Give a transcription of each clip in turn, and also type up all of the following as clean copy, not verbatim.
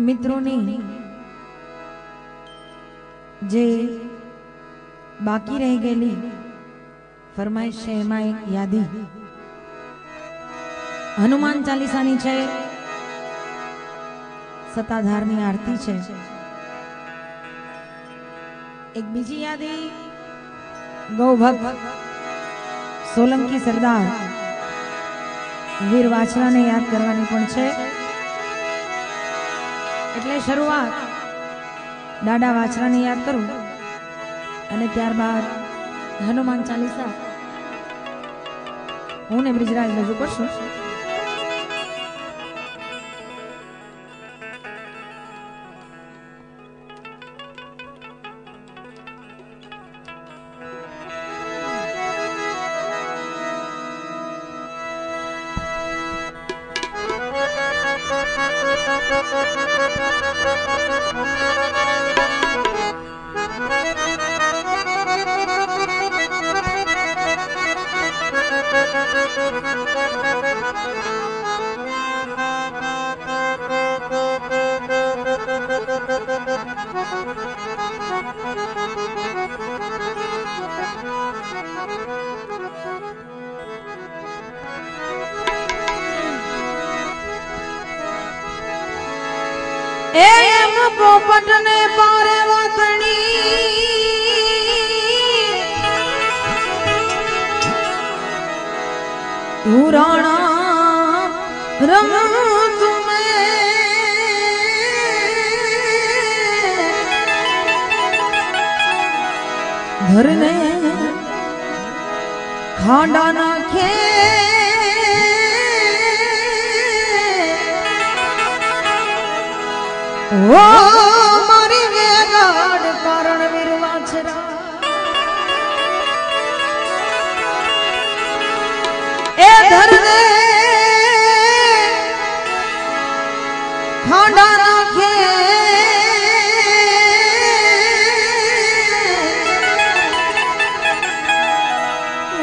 मित्रों ने जे बाकी रह गई फरमाइश है एमा एक यादी हनुमान चालीसानी छे, सत्ताधारनी आरती छे। एक बीजी यादी गौभक्त सोलंकी सरदार वीर वाछरा ने याद करवानी पण छे। એટલે શરૂઆત દાદા વાછરાને યાદ કરું અને ત્યારબાદ હનુમાન ચાલીસા હું ને બ્રિજરાજ રજૂ કરશું। पोपट ने पारे वातनी तू राणा रंग तुम्हें धरने खांडा नाखे ओ मारी वेगाड़ कारण वीर वाछरा ए धर दे खांडा नाखे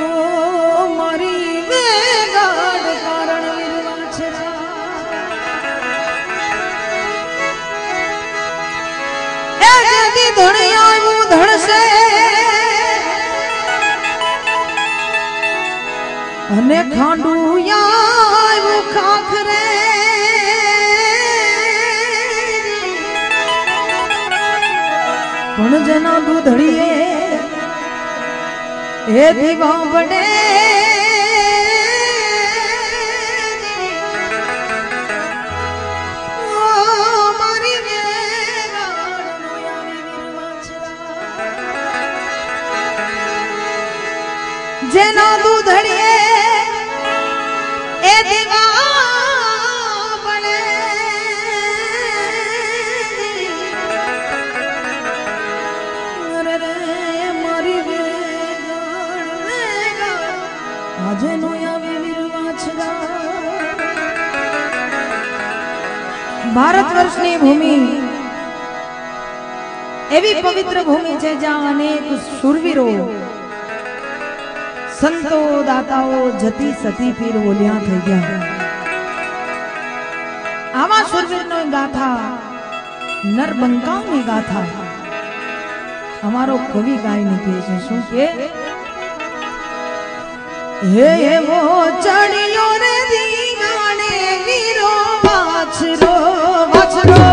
ओ मारी वेगाड़ कारण वीर वाछरा धुनिया धड़ से अने खांडू खाखरे पण जना दूधड़िए ए दीवा बड़े जेना दूधड़िए ए दीवा बड़े रे मारी वेगा आजे नोया वीर वाछरा। भारतवर्षनी भूमि एवी पवित्र भूमि छे ज्यां अनेक शूरवीरो संतो दाताओ जती सती पीर बोलिया थई गया। आवा शूरवीरनो गाथा नरबंकाओनी गाथा हमारो कवि गायने के छे शुं के हे वो चढ़ियो रे दीवाने वीरो वाछरो वाछरो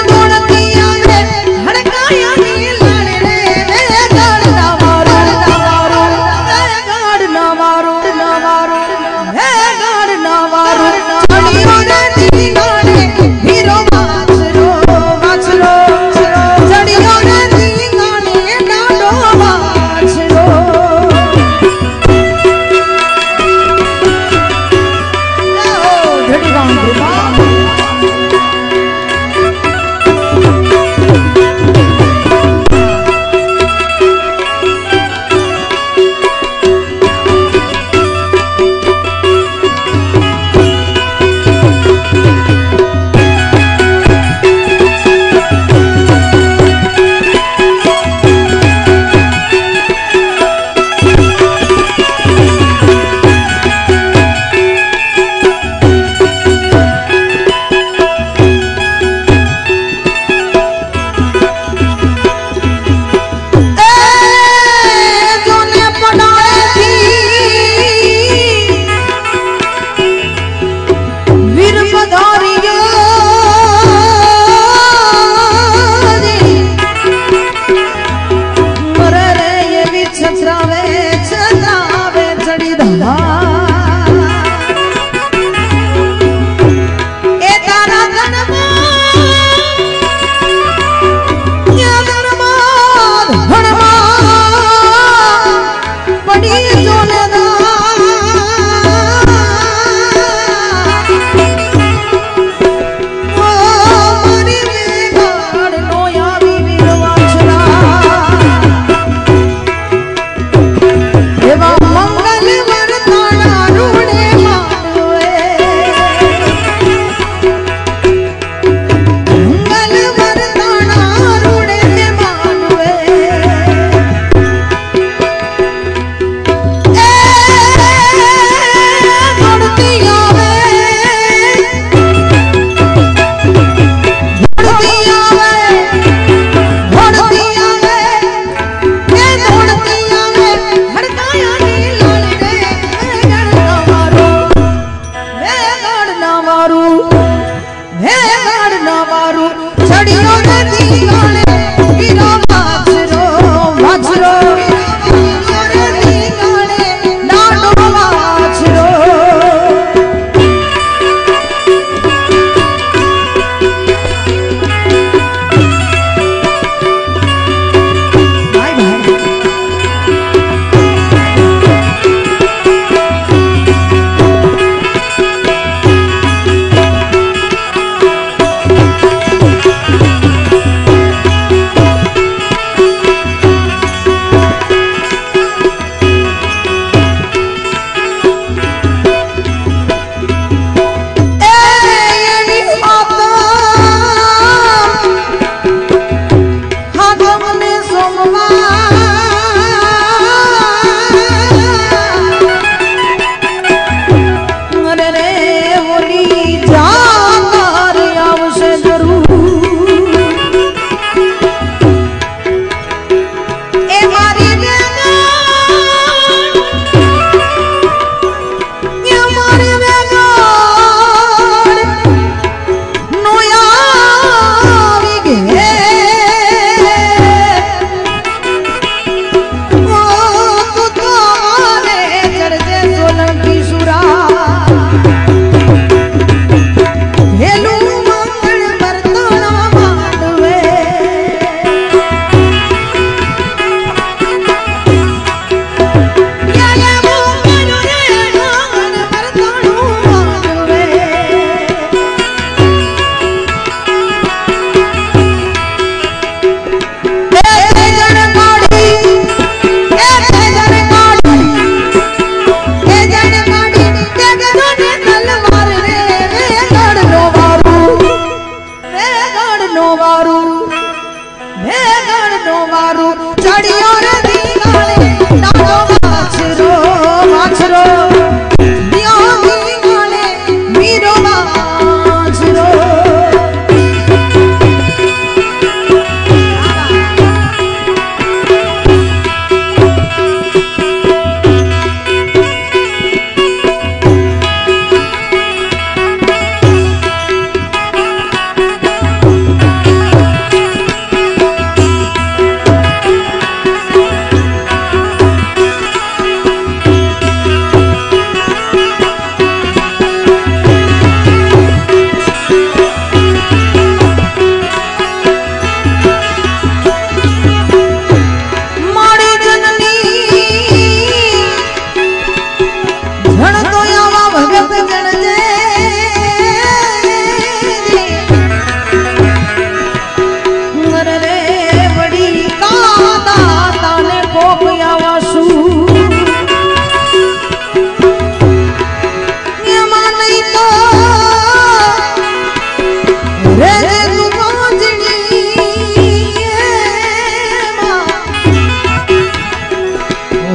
दौड़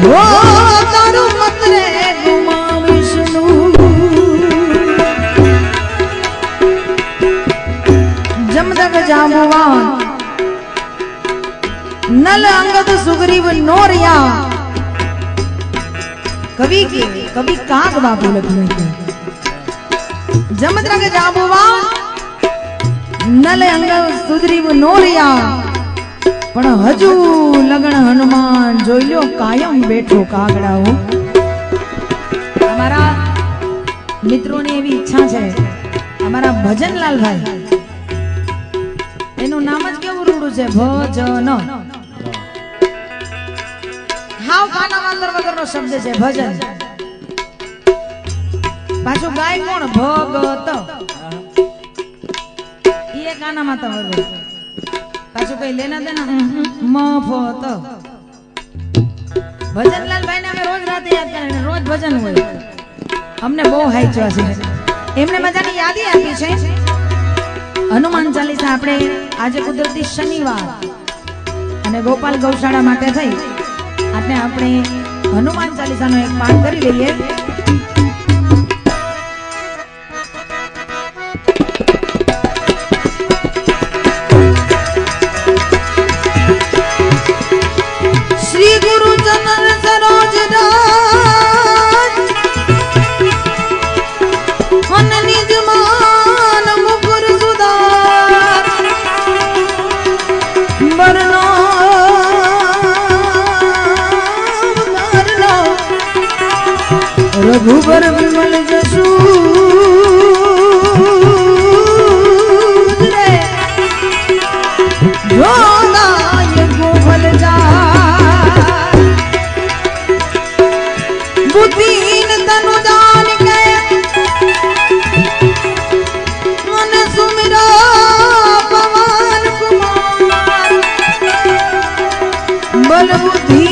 हो तारू मत रे गुमा विष्णु जमदग जामुवान नल अंगद सुग्रीव नोरिया कवि काग बाबू लखनऊ के जमदग जामुवान नल अंगद सुग्रीव नोरिया पण हजू लगन हनुमान जोई लो कायम बैठो कागड़ाओ। हमारा मित्रों ने एवी इच्छा है हमारा भजनलाल भाई एनु नाम ज केवुं रूडું છે ભજન हाव काना मांतर वगरનો शब्द છે भजन पाछो गाय कोण भगत ये काना माता वगरो पाछो कई लेना देना मफत भजनलाल भाई ने हमें रोज रात याद करे रोज भजन होय हमने बहु हाईचवा છે એમને મજાની યાદી આપી છે हनुमान चालीसा આપણે આજે કુદરતી શનિવાર અને ગોપાલ ગૌશાળા માટે થઈ આપણે આપણે હનુમાન ચાલીસાનો એક પાઠ કરી લઈએ। श्री गुरु जनन सरोज राज मन निज मान मुकुर सुधार बरनो रघुबर विमल जसु रे जोदाय गोफल जा बुद्धिहीन तनु जान के मन सुमिरो पवन कुमार बल बुद्धि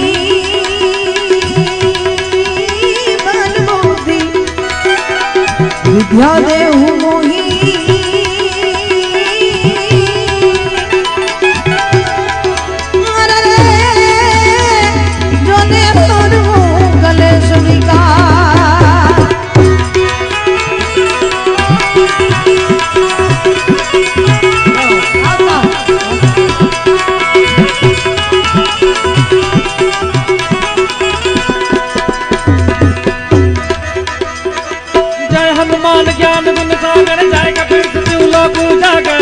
विद्या देहु मोहि अरे जो ने तोर कलेश विकार हनुमान ज्ञान गुण सागर जय कपीर तिहु लोक उजागर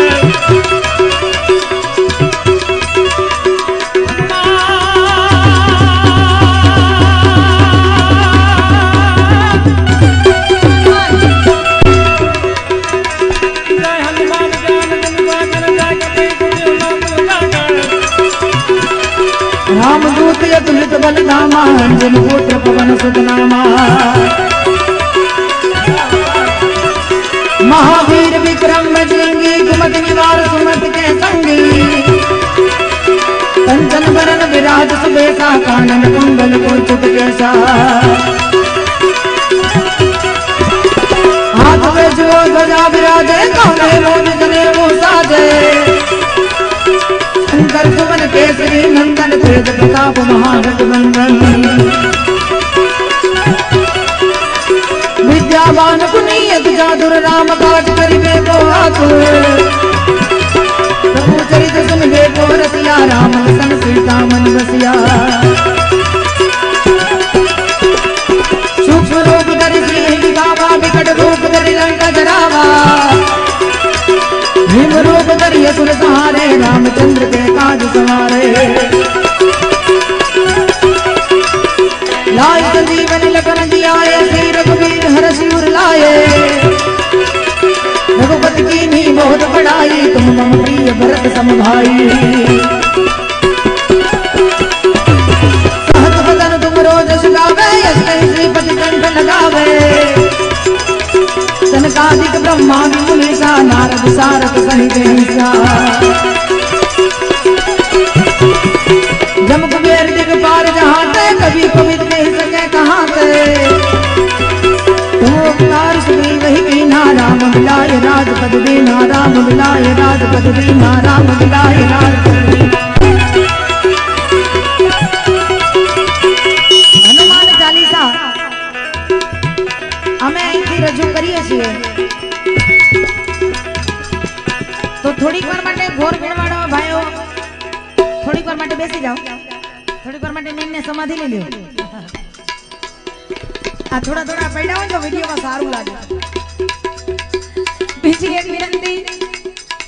जय हनुमान ज्ञान गुण सागर जय कपीर तिहु लोक उजागर रामदूत अतुलित बल धामा अंजन पुत्र पवन सुत नामा महावीर विक्रम बजरंगी कुमति निवार सुमत के संगी कंचन बरन विराज सुबेसा कानन कुंडल कुंचित केसा हाथ में जो ध्वजा विराजे कांधे मोज जनेऊ साजे शंकर सुमन केसरी नंदन तेज प्रताप महागठबंधन विद्यावान पुनीत जादुर राम काज करिबे को आतुर प्रभु चरित सुनबे को रसिया राम सन सीता मन बसिया सूक्ष्म रूप धरि श्री बाबा विकट रूप धरि लंका जरावा भीम रूप धरि असुर सहारे रामचंद्र के काज सवारे लाय संजीवन लखन जियाए श्री रघुवीर हर सिर लाए रघुपति की नी बहुत बड़ाई तुम मम प्रिय भरत सम भाई सहस बदन तुम रोज सुगावे यश श्रीपति कंठ लगावे सनकादिक ब्रह्मा मुनीसा नारद सारद सहित हिंसा जम कुबेर दिगपाल जहाँ से कभी पवित नहीं सके कहाँ से तुम उपकार सुनी वही बीना राम मिलाए राजपद बीना राम मिलाए राजपद बीना राम मिलाए राजपद बीना जाओ थोड़ी पर माटे नींद ने समाधि ले लो आ थोड़ा थोड़ा पड़ा हो जो वीडियो में सारू लागे बीजी एक विनंती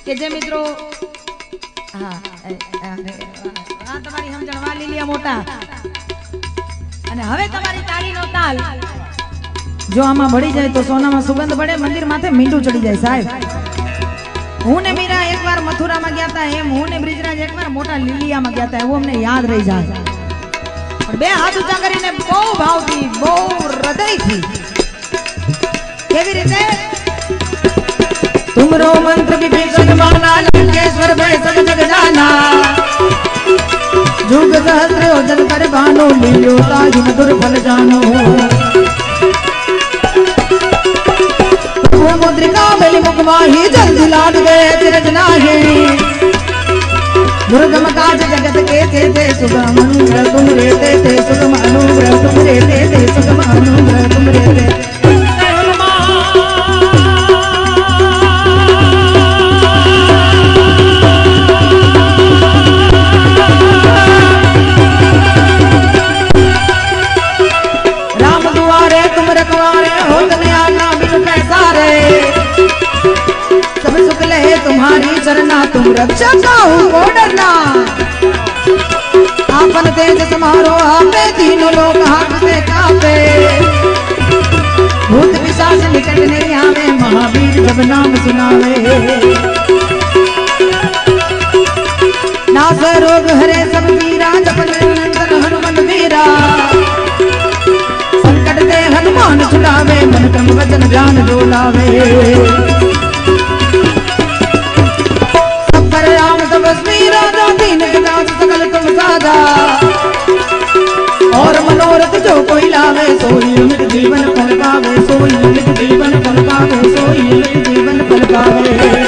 के जे मित्रों हां हां तुम्हारी समझण वाली लिया मोटा અને હવે તમારી તાળીનો તાલ જો આમાં ભળી જાય તો સોનામાં સુગંધ પડે મંદિર માથે મીંડું ચડી જાય સાહેબ હું ને મીરા એકવાર મથુરામાં ગયા હતા એમ હું ને બ્રિજરાજ એકવાર મોટા લીલિયામાં ગયા હતા એવું અમને યાદ રહી જાય પણ બે હાથ ઊંચા કરીને બહુ ભાવથી બહુ હૃદયથી કેવી રીતે तुमरो मंत्र विभीषण माना लंकेश्वर भय सब जग जाना जुग सहस्र योजन कर बानो लीलो ताहि मधुर फल जानो वो मुद्रिका बलि मुख माही जल्दी लाड गए तिरज नाहे दुर्गम काज जगत के थे सुगम अनुग्रह तुम रेते थे सुगम अनुग्रह तुम रेते थे सुगम अनुग्रह तुम रेते तुम्हारी शरणा तुम रक्षा काहू को डरना आपन तेज समारो आपे तीनों लोग हाथ से कांपे भूत पिशाच निकट नहीं आवे महावीर जब नाम सुनावे नाश रोग हरे सब पीरा जप निरंतर हनुमान वीरा संकट ते हनुमान छुड़ावे मन क्रम वचन ध्यान डोलावे राम तपस्वी राजा दीन विनाश सकल तुम साजा और मनोरथ जो कोई लावे सोई अमित जीवन फल पावे सोई अमित जीवन फल पावे सोई अमित जीवन फल पावे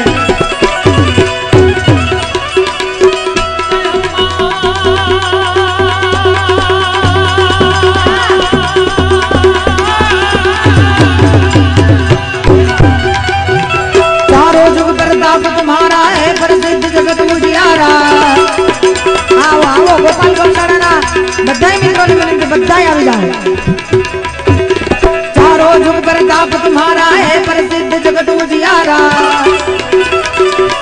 चारों जुग प्रताप तुम्हारा है प्रसिद्ध जगत उजियारा आओ आओ गोपाल गोपालना बधाई मित्रों ने मिलके बधाई आ जाए चारों जुग प्रताप तुम्हारा है प्रसिद्ध जगत उजियारा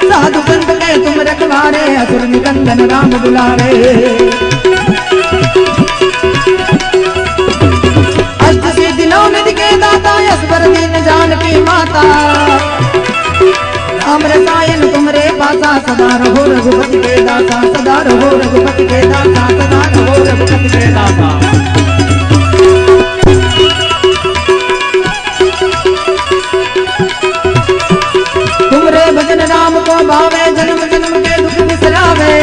साधु संत के तुम रखवारे असुर निकंदन राम दुलारे अष्ट सिद्धि नौ निधि के दाता यशवर दीन जानकी माता राम रसायन तुमरे पासा सदा रहो रघुपति के दासा सदा रहो रघुपति के दासा सदा रहो रघुपति के दासा तुमरे भजन राम को भावे जन्म जन्म के दुख बिसरावे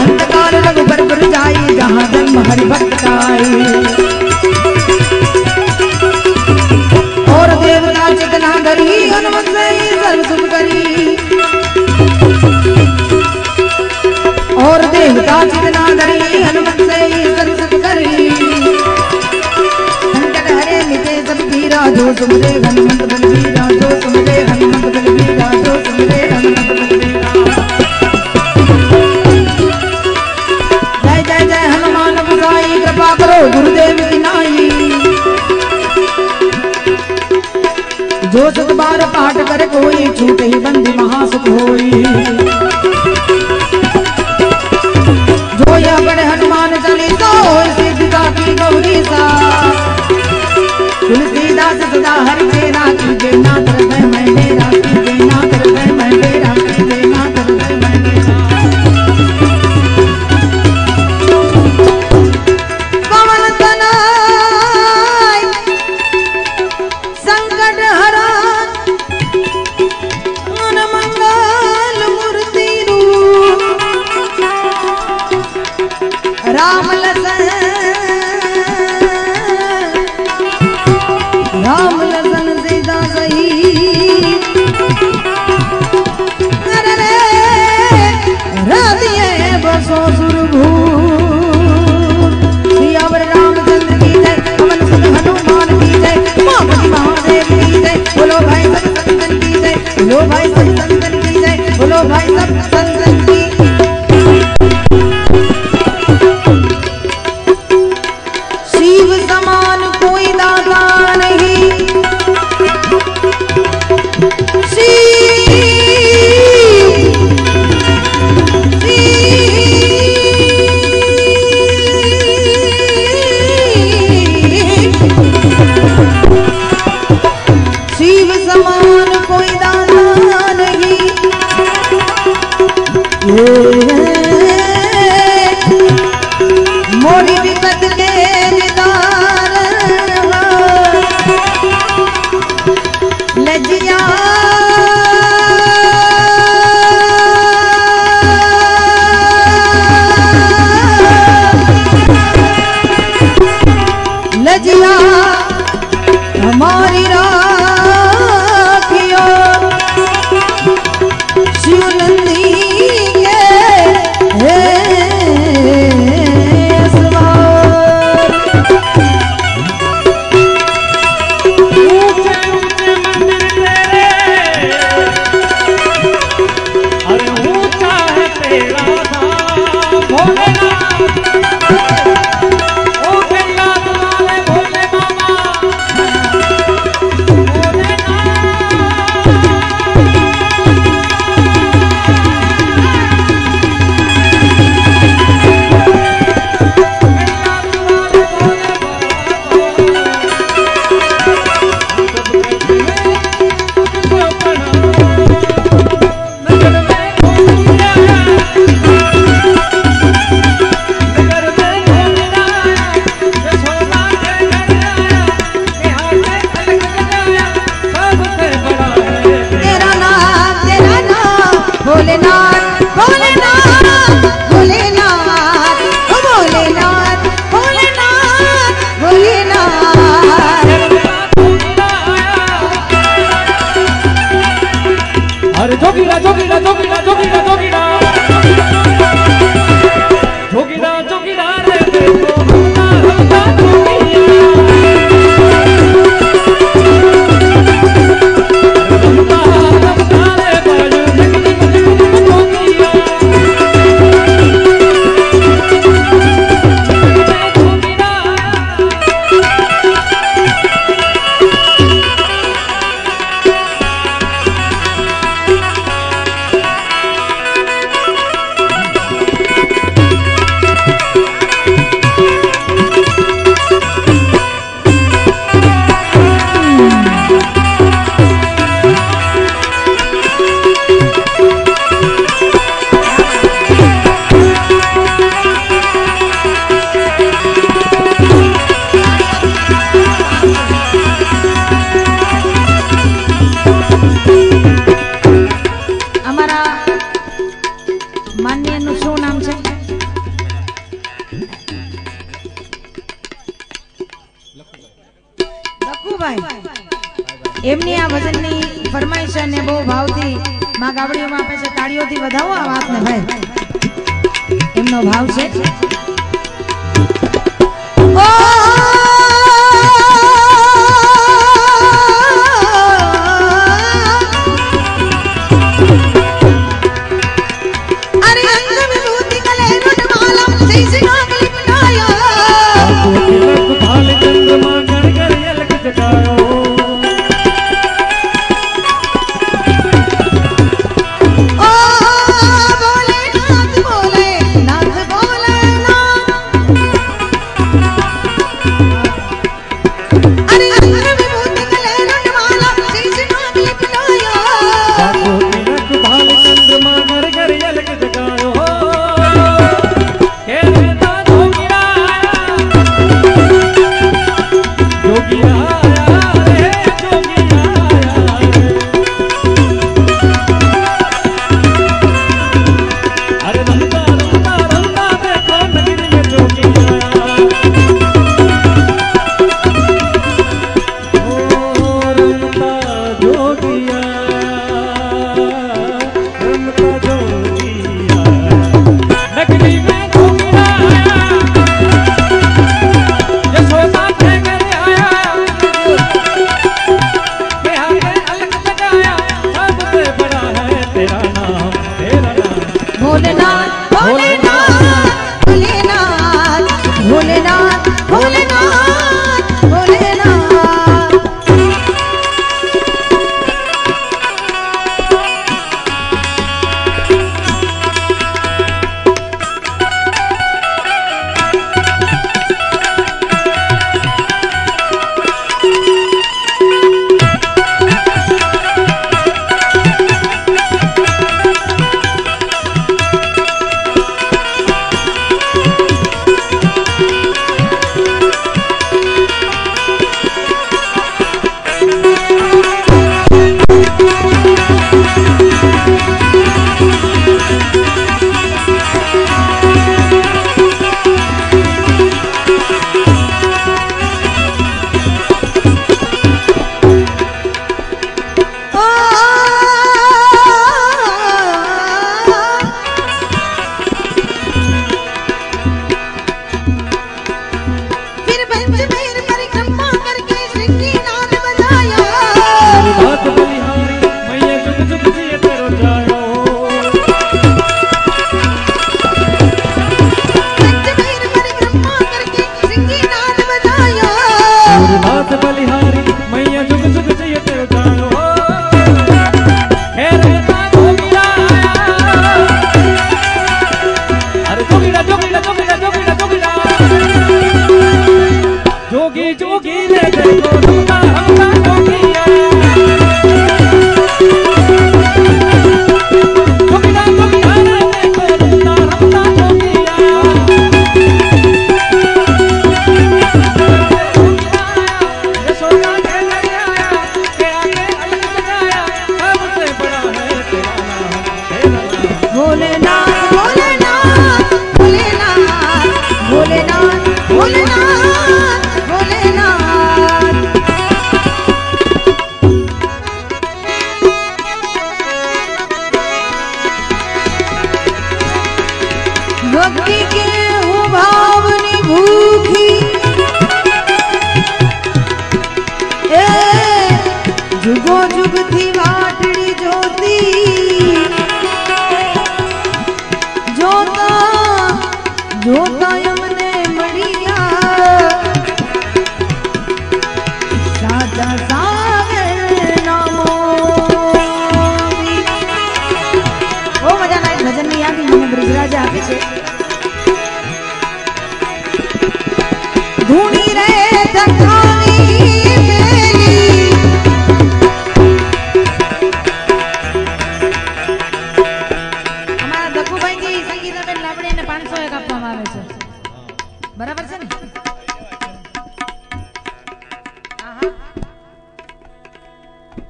अंतकाल रघुबर पुर जाई जहाँ जन्म हरि भक्त आई और देवता चितना धरी हनुमत से सर्व सुख करी और देवता चितना धरी हनुमत से सर्व सुख करी संकट हरे मिटे सब पीरा जो सुमरे हनुमत बलवीरा जो सुमरे हनुमत बलवीरा जो सुमरे हनुमत बलवीरा जय जय जय हनुमान गोसाई कृपा करो गुरुदेव की नाई जो सुख बार पाठ कर कोई छूटे ही बंदी महासुख होई जो यह बड़े हनुमान चालीसा होई सिद्धिदा की गौरी सा तुलसीदास सदा हरि तेरा कीजे नाथ हृदय में मेरा कीजे नाथ हृदय में मेरा कीजे नाथ हृदय में मेरा पवन तनय संकट हरा मंगल मूर्ति रूप राम लसन सीता सही मोरी विपत के निदान लजिया लजिया हमारी राखियो शिवनंदी के हे जोगीरा जोगीरा जोगीरा जोगीरा जोगीरा जोगीरा जोगीरा रे देखो हमका हमका जोगिया हमका हमका रे बाजू देखी जोगिया એમની આ ભજનની ફરમાઈશ અને બહુ ભાવથી માં ગાવડીઓમાં આપે છે તાળીઓથી વધાવો આ વાતને ભાઈ એમનો ભાવ છે ઓ અરે અંગ વિભૂતિ કલે રૂટમાલા જૈસે નાગલી બનાયા आपको तिलक भाल चंद्रमा गण गण यलक जगायो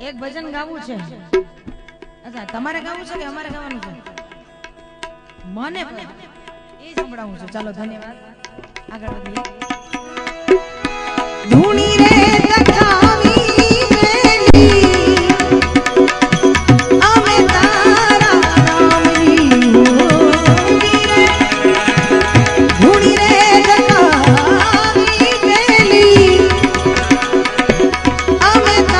એક ભજન ગાવું છે. અચ્છા તમારે ગાવું છે કે અમારે ગાવાનું છે? મને એ સંભળાવું છે. ચાલો ધન્યવાદ. આગળ વધીએ. ધૂણી રે તકાવી મેલી અમે તારા નામની ધૂણી રે તકાવી મેલી અમે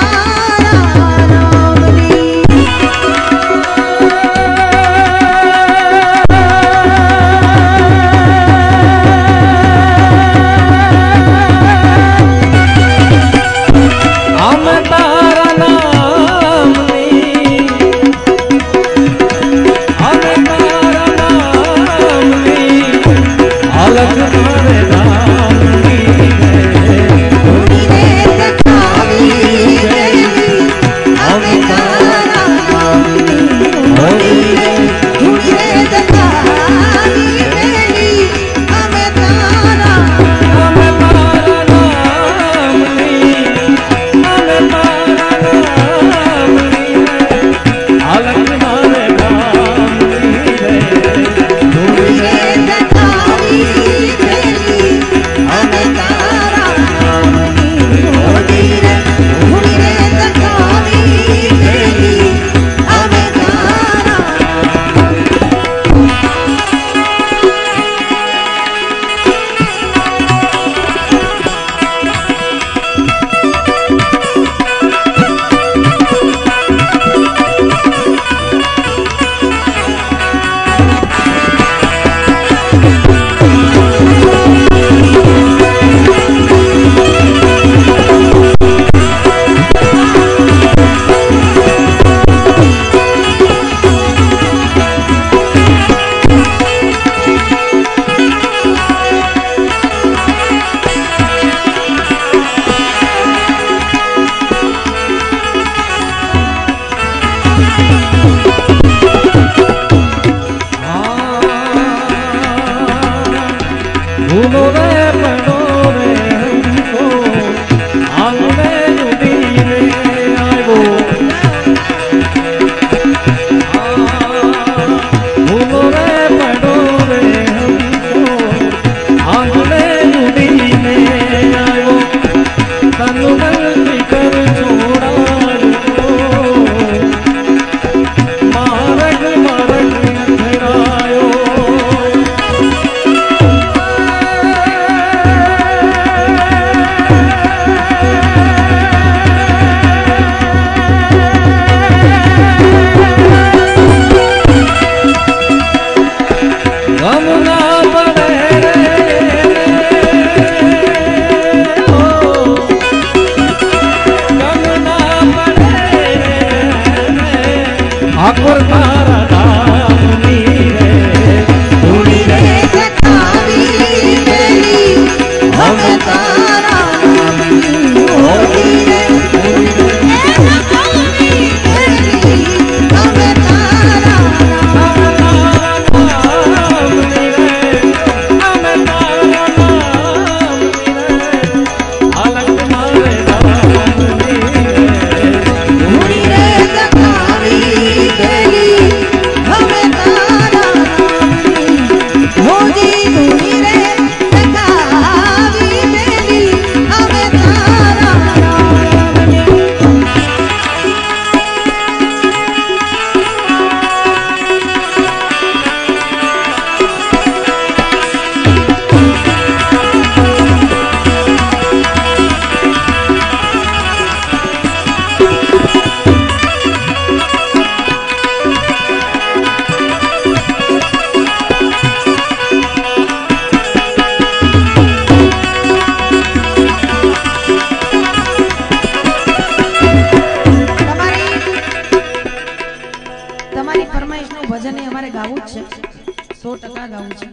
ઘોડા ગાવું છે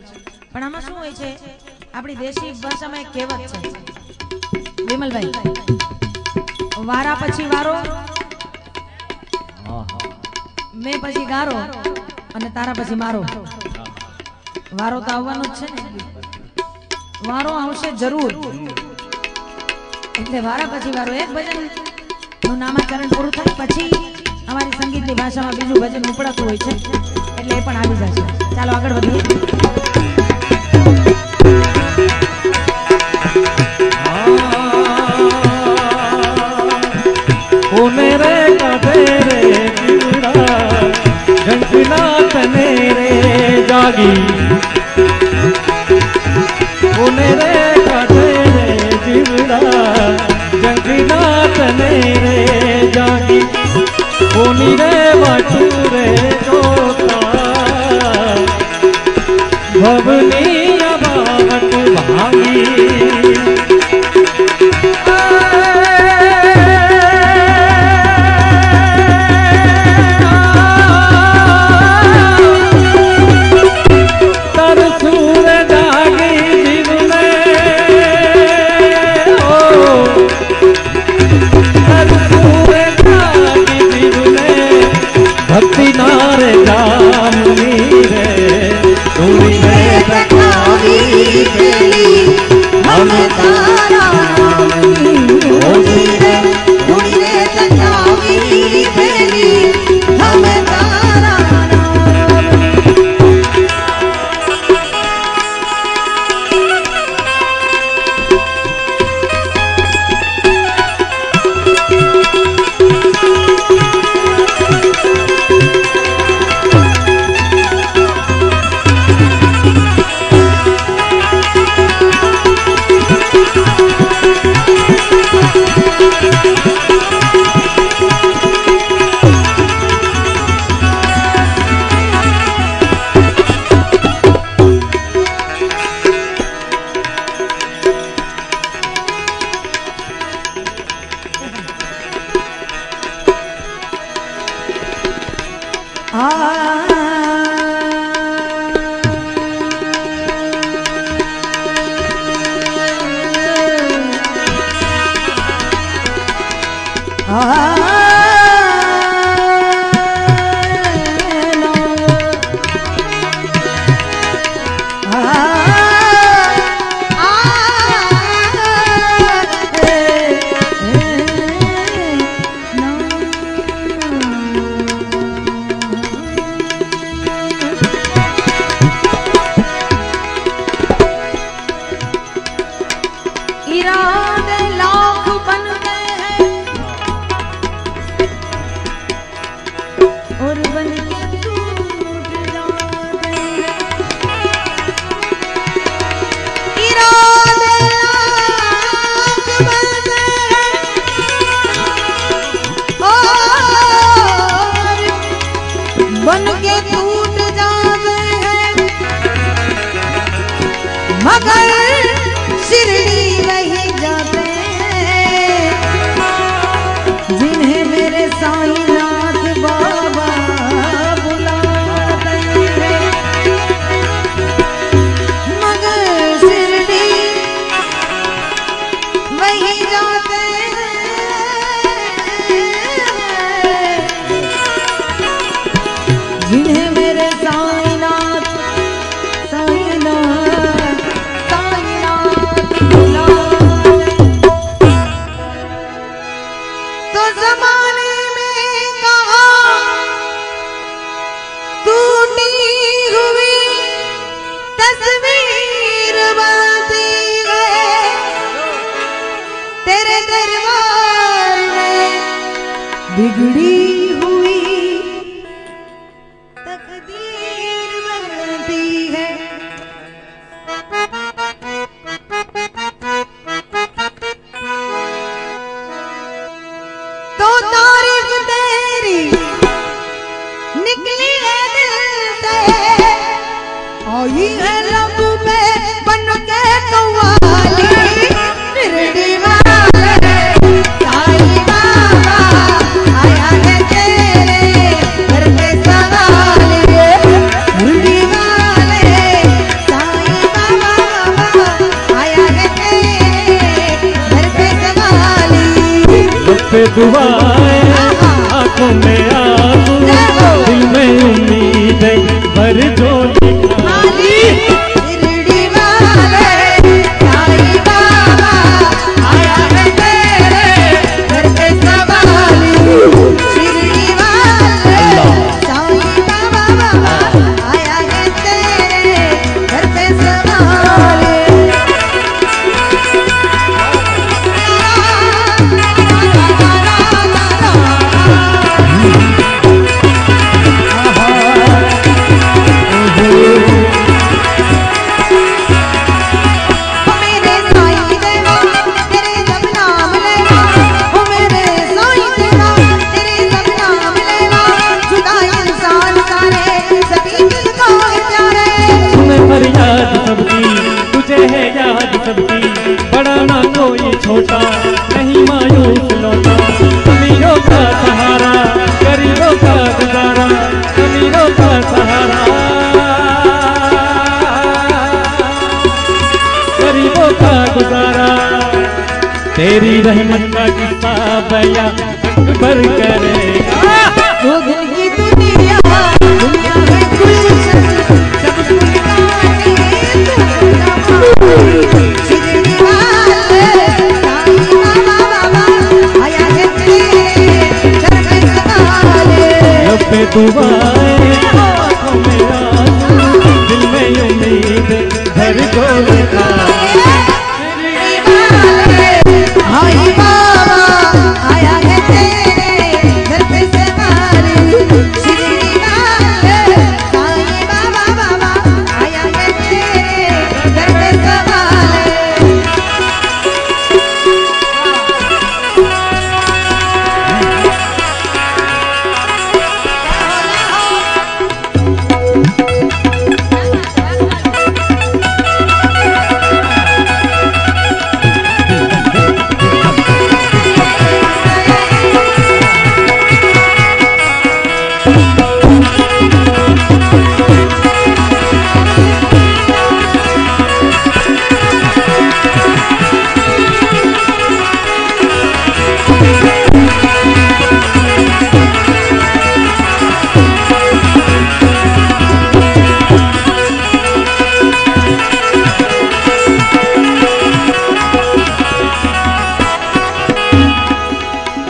પણ આમાં શું હોય છે આપણી દેશી ભાષામાં એક કહેવત છે વિમલભાઈ વારા પછી વારો મેં પછી ગારો અને તારા પછી મારો વારો તો આવવાનો જ છે ને વારો આવશે જરૂર એટલે વારા પછી વારો એક ભજન નું નામાચરણ પૂરું થાય પછી અમારી સંગીતની ભાષામાં બીજું ભજન ઉપડાતું હોય છે એટલે એ પણ આવી જશે ચાલો આગળ વધીએ ओने रे काटे रे जीवड़ा जंगना तने रे जागी ओने रे काटे रे जीवड़ा जंगना तने रे जागी ओनी रे वाटू रे चोता भवनी अबावट भागी भक्ति नारे जामनी रे तूनी रे तकावी तेली हम तारा तूनी रे तकावी तेली हम तारा बिगड़ी हुई तकदीर बनती है तो तारीफ तेरी निकली है दिल से आई है लब पे बन के कव्वाली फिर दीवार साईं बाबा आया है दुआएं, आंखों में आंसू, दिल में उम्मीदें भर जो शिरडी वाले साईं बाबा आया है तेरे घर पे सवारी। शिरडी वाले साईं बाबा आया है तेरे घर पे सवारी। छोटा नहीं मायूस लौटा, अमीरों का सहारा गरीबों का गुजारा, अमीरों का सहारा गरीबों का गुजारा। तेरी रहमत का किस्सा बया अकबर करेगा। वो दिल की दुनिया दुनिया है गुलशन, सब शिरडी वाले साईं बाबा आया है तेरे घर पे सवारी। लब पे दुआएं, आंखों में आंसू, दिल में उम्मीद भर जो लिखा। साईं बाबा आया है तेरे घर पे सवारी। शिरडी वाले साईं बाबा आया है तेरे घर पे सवारी।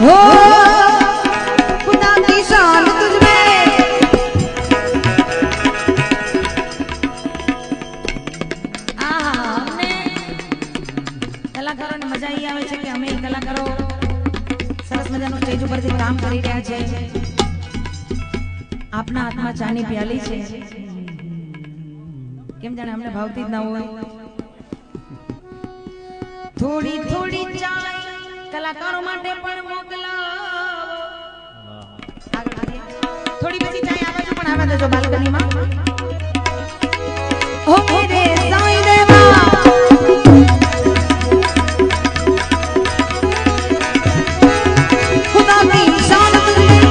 हो खुदा की शान तुझमें। અમને કલાકારોને મજા ઈ આવે છે કે અમે કલાકારો સરસ મજાનું સ્ટેજ ઉપરથી કામ કરી રહ્યા છે। આપના હાથમાં ચાની પ્યાલી છે, કેમ જાણે અમને ભાવતી જ ના હોય। થોડી થોડી ચાય કલાકારો માટે પણ મોકલાવો। થોડી બધી ચાય આવે છે પણ આવા દેજો બાલ્કનીમાં। ઓ મેરે સાईं દેવા खुदा की शान तुझमें,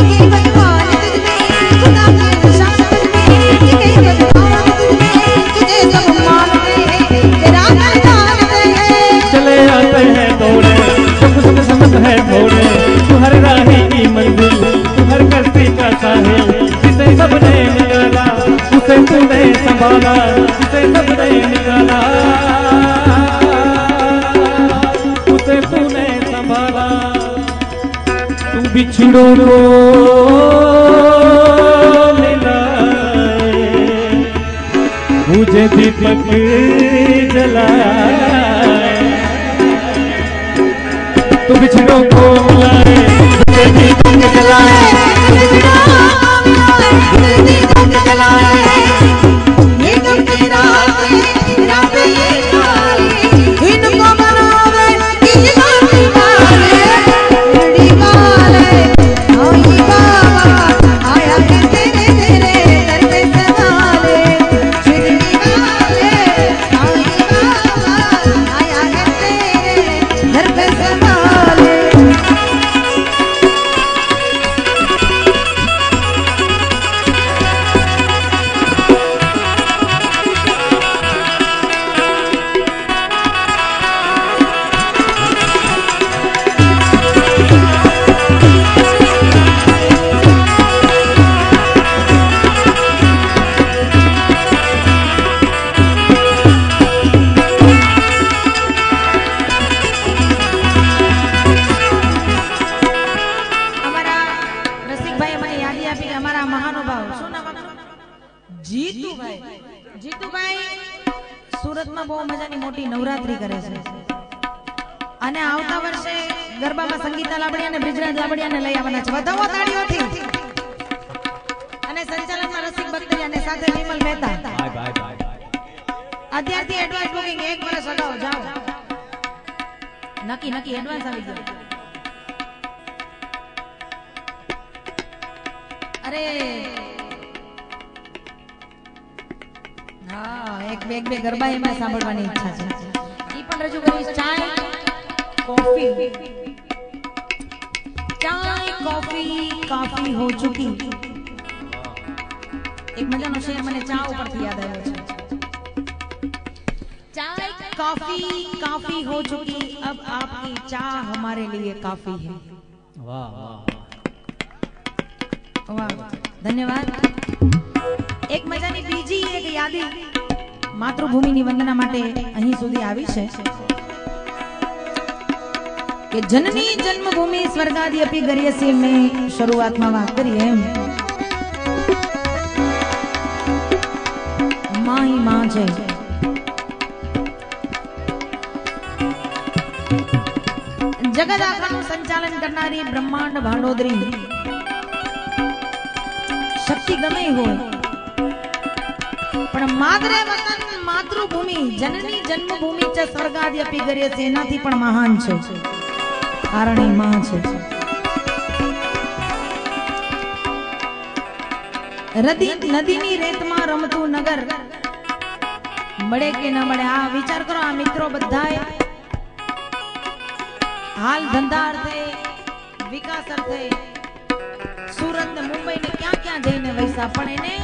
की बदमान तुझमें, खुदा की शान तुझमें, की बदमान तुझमें, तुझे जब मानते हैं तेरा घर जानते हैं। चले आते हैं दौड़े, सुख सुख समझ है थोड़े, तू हर राही की मंजिल, तू हर कश्ती का साहिल, जिसे सबने निकाला उसे तूने संभाला, जिसे सबने निकाला उसे तूने संभाला। तू बिछड़ों को मिलाए, मुझे दीपक जलाए। तू बिछड़ों को मिलाए, मुझे दीपक जलाए, मुझे दीपक जलाए। ये दुख की रातें रातें ये काली, इनको बनावे ये काली वाले। शिरडी वाले साईं बाबा आया है तेरे तेरे दर पे सवारी। शिरडी वाले साईं बाबा आया है तेरे दर पे सवारी। સુરતમાં બહુ મજાની મોટી નવરાત્રી કરે છે અને આવતા વર્ષે ગરબામાં સંગીતા લાબડિયા અને બ્રિજરાજ લાબડિયાને લઈ આવવાના છે. વધાવો તાળીઓથી. અને સંચાલનમાં રસિક બક્તરિયા અને સાથે વિમલ મહેતા. અત્યારથી એડવાન્સ બુકિંગ 1 વર્ષ અગાઉ જાઓ. નક્કી એડવાન્સ આવી ગયો. અરે હા, એક બે ગરબા એમને સાંભળવાની ઈચ્છા છે. ઈ પણ રજૂ કરીશ. ચાય कॉफी काफी हो चुकी. एक मजानो शेर મને ચા ઉપરથી યાદ આવ્યો છે. चाय कॉफी काफी हो चुकी, अब आपकी चाह हमारे लिए काफी है. वाह वाह वाह, धन्यवाद. એક મજાની બીજી એક યાદી માતૃભૂમિની વંદના માટે અહીં સુધી આવી છે કે जननी जन्मभूमि स्वर्गादि अपि गरीयसी में शुरुआत में बात करिए. मां ही मां है. जगत आखाનું संचालन करनारी ब्रह्मांड भांडोदरी शक्ति गमे हो पण मातृ वतन मातृभूमि जननी जन्मभूमि च स्वर्गादि अपि गरीयसी एनाथी पण महान छे. कारण ही मां छे. नदीनी रेतમાં રમતું નગર મળે કે ન મળે. આ વિચાર કરો, આ મિત્રો બધાય હાલ ધંધા અર્થે વિકાસ અર્થે સુરત ને મુંબઈ ને ક્યાં જઈને વૈસા, પણ એને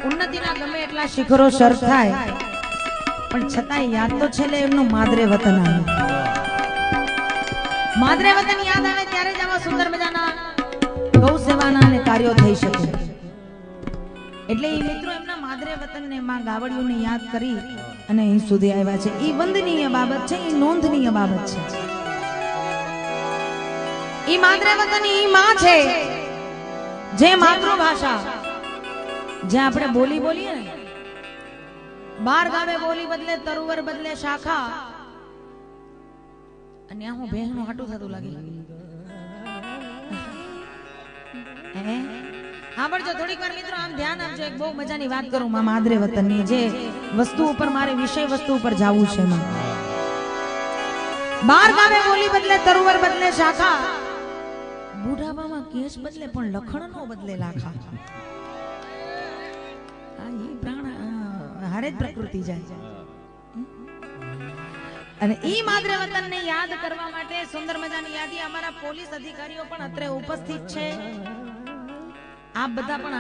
ઉન્નતિના ગમે એટલા શિખરો સર થાય પણ છતાંય યાદ તો છેલ્લે એમનું માદરે વતન આવે. માદરે વતન યાદ આવે ત્યારે જ આવા સુંદર મજાના ગૌ સેવાના અને કાર્યો થઈ શકે. એટલે એ મિત્રો એમના માદરે વતનને માં ગાવડીઓને યાદ કરી અને અહીં સુધી આવ્યા છે. એ વંદનીય બાબત છે, એ નોંધનીય બાબત છે. એ માદરે વતન એ માં છે જે માતૃભાષા જે આપણે બોલીએ ને, બાર ગાવે બોલી બદલે તરુવર બદલે શાખા. અને આ હું બહેનો હાટું થતું લાગે. હા પણ જો થોડીક વાર મિત્રો આમ ધ્યાન આપજો. એક બહુ મજાની વાત કરું માં માદરે વતનની, જે વસ્તુ ઉપર મારે વિષય વસ્તુ ઉપર જાવું છે. બાર ગાવે બોલી બદલે તરુવર બદલે શાખા, બુઢાબામાં કેસ બદલે પણ લખણ નો બદલે લાખા. આ ઈ પ્રાણ હારે જ પ્રકૃતિ જાય. અને ઈ માદરે વતનને યાદ કરવા માટે સુંદર મજાની યાદી અમારા પોલીસ અધિકારીઓ પણ અત્રે ઉપસ્થિત છે. આપ બધા પણ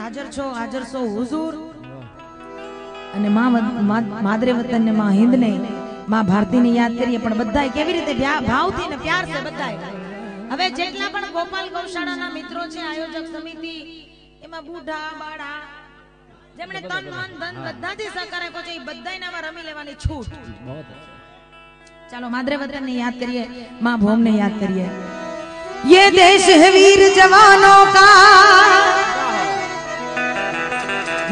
હાજર છો હુઝુર. અને માદરે વતનને માં હિન્દને માં ભારતીને યાદ કરીએ, પણ બધાય કેવી રીતે ભાવથી ને પ્યાર છે બધાય. હવે જેટલા પણ ગોપાલ ગૌશાળાના મિત્રો છે, આયોજક સમિતિ, એમાં બુઢા બાળા જેમણે તન મન ધન બધાથી સહકાર આપ્યો છે, એ બધાયનામાં રમી લેવાની છૂટ. चलो मादरे वतन ने याद करिए, माँ भूम ने याद करिए. ये देश है वीर जवानों का,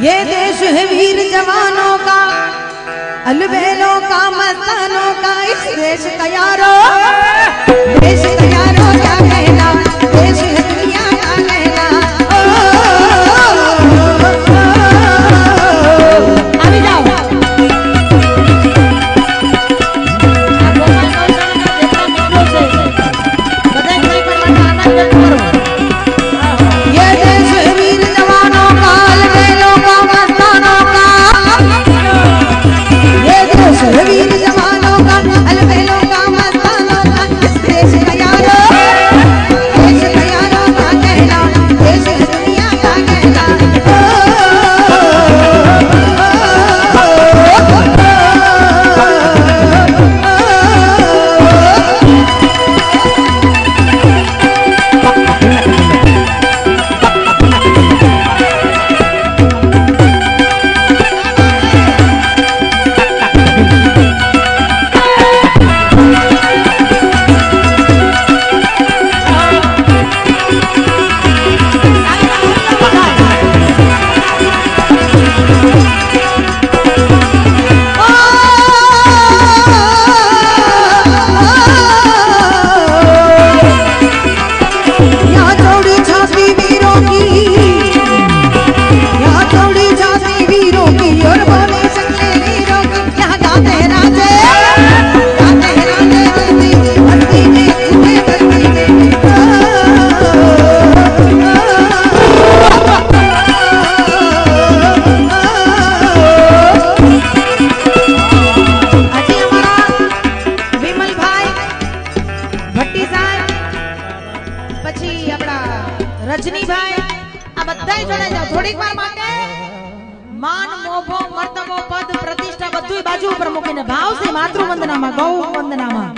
ये देश है वीर जवानों का, अलबेलों का मस्तानों का. इस देश का यारो क्या कहना, देश है दुनिया का कहना. अभी जाओ. ये देश वीर जवानों का, अलबेलों का मस्तानों का. ये देश वीर जवानों का, अलबेलों का मस्तानों का. पर मूकीने भाव से मातृ वंदना में गौ वंदना में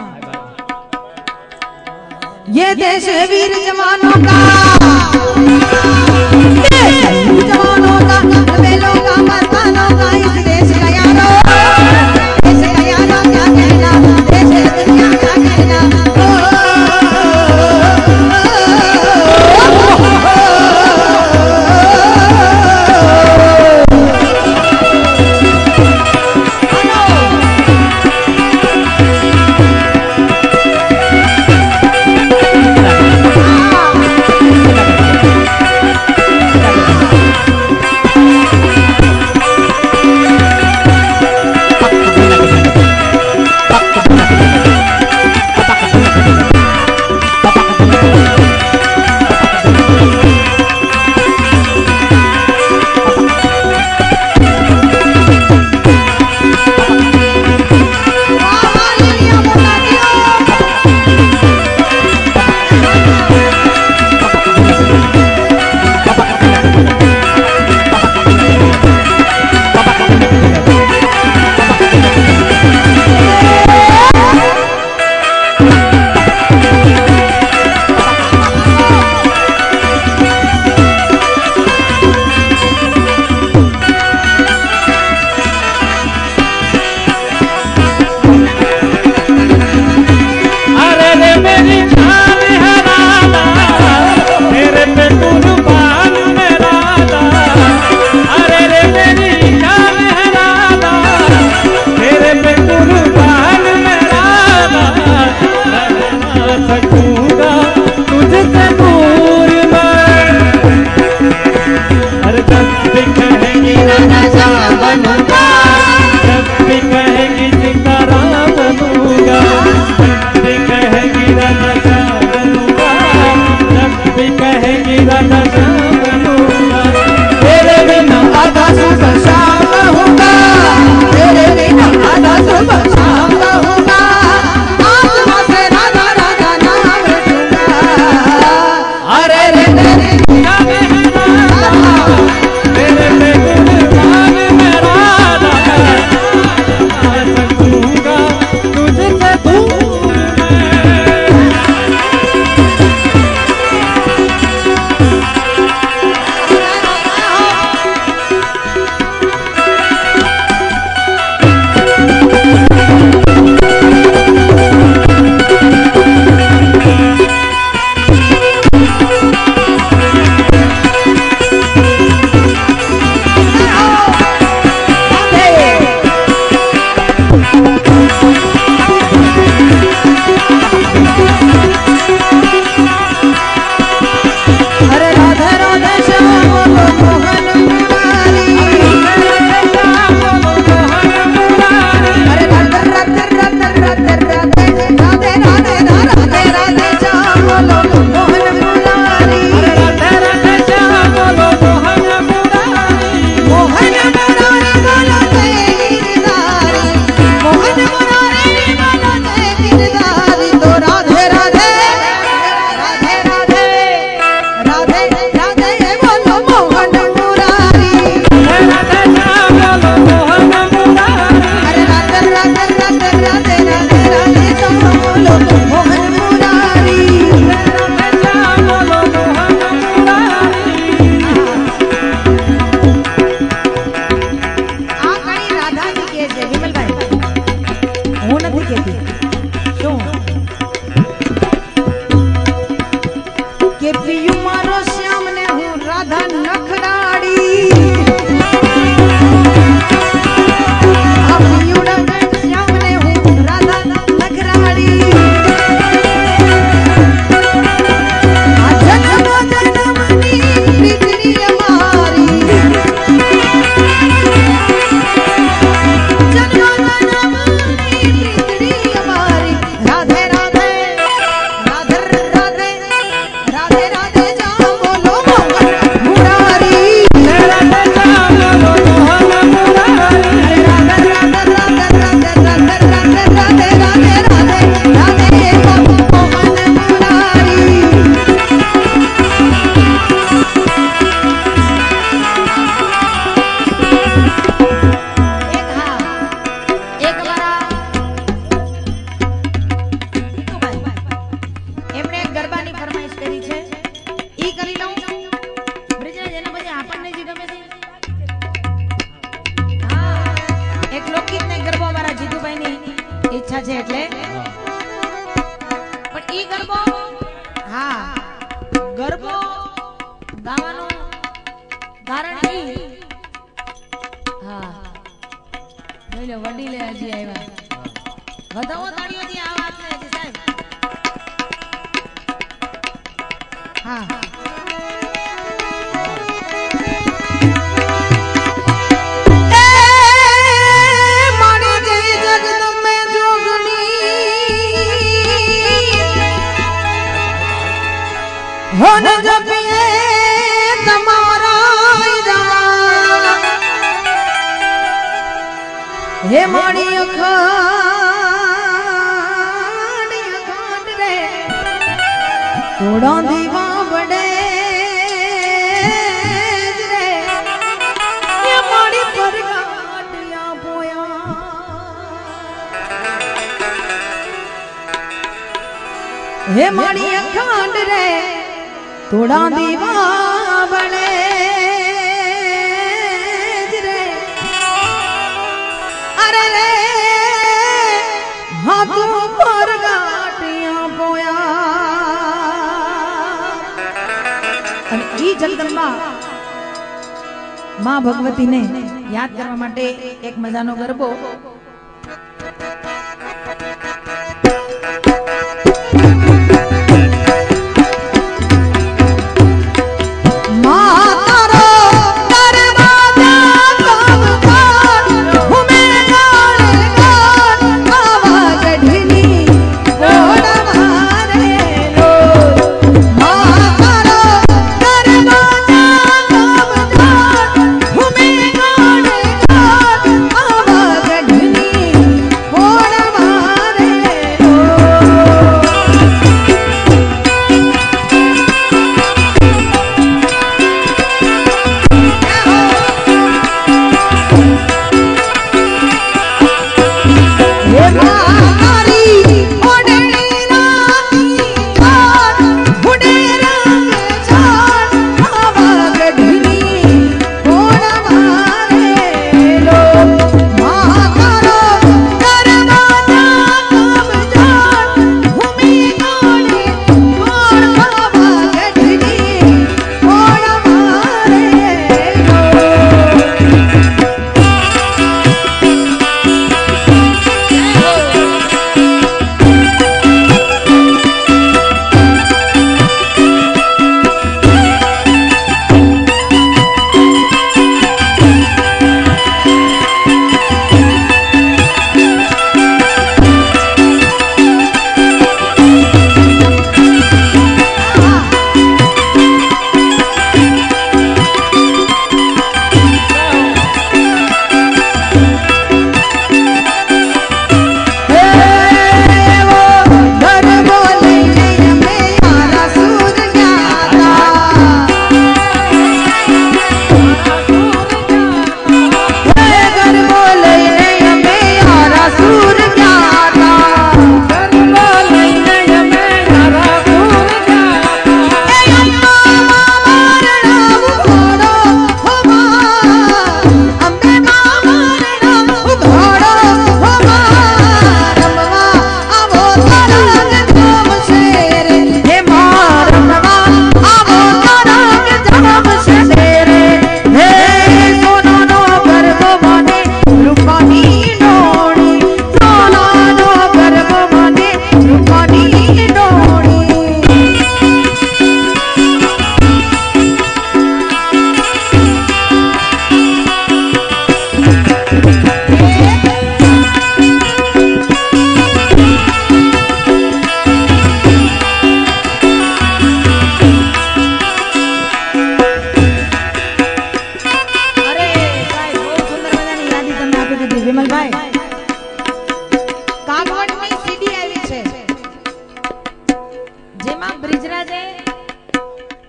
ये देश है वीर जवानों का जवानों का बेलों का मस्तानों का इस देश का यारो क्या कहना देश दुनिया क्या कहना राधा ગરબો હા ગરબો ગાવાનું કારણ ઈ હા જોઈ લો વડીલે હજી આવ્યા વધાવો તાળીઓથી આ વાતને હજી સાહેબ હા होन जपिए तमारा हे माड़ी अखाड़ रे तोड़ा दीवा बड़े रे ये माड़ी पर गाटिया पोया हे माड़ी अखाड़ रे तोड़ा दीवा बड़े रे अरे रे हाथों पर गाटियां पोया ई जगदंबा मां भगवती ने याद करवा माटे एक मजानो गरबो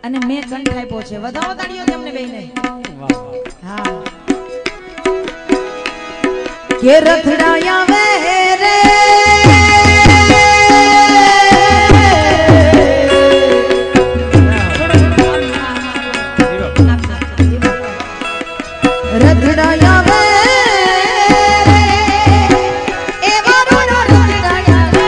અને મેં કંઠ આપ્યો છે વધાવો તાળીઓ તમને બેને હા કે રથડાયા વે રે રથડાયા વે એ વારો રથડાયા વે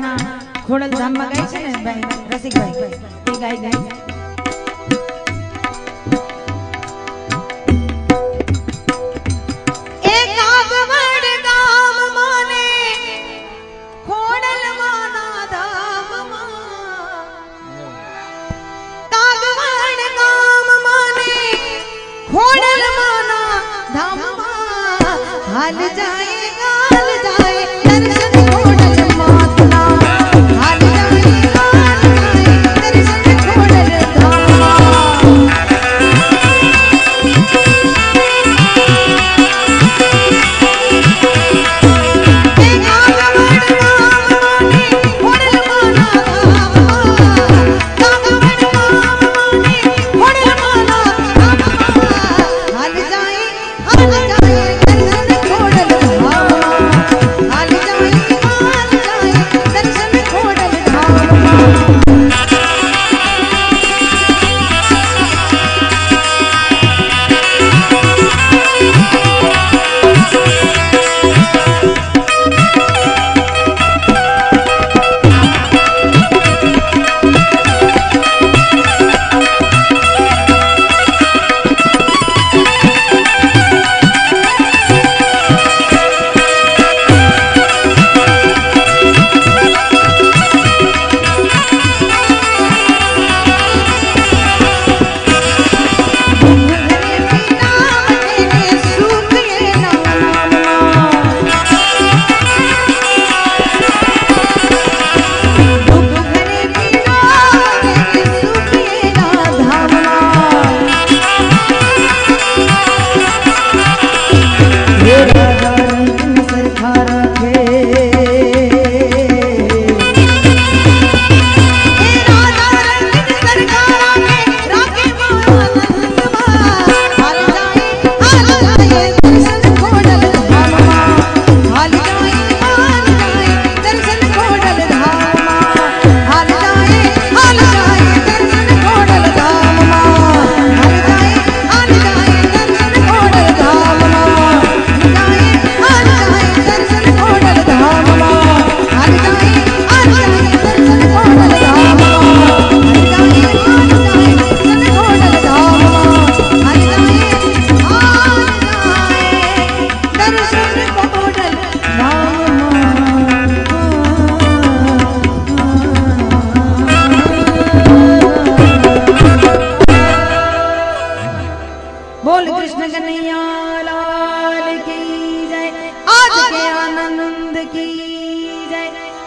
માં ખોડલ ધામમાં ગાય છે ને ભાઈ રસિકભાઈ એ ગાય हाल जाए गाल जाए दर्शन खोडल मातना हाल जाए गाल जाए दर्शन खोडल धामा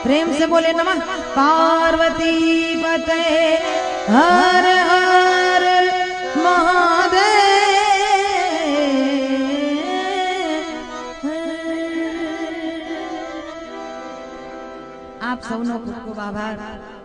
प्रेम से बोले नमः पार्वती पते हर हर महादेव। आप सबनो खूब खूब आभार।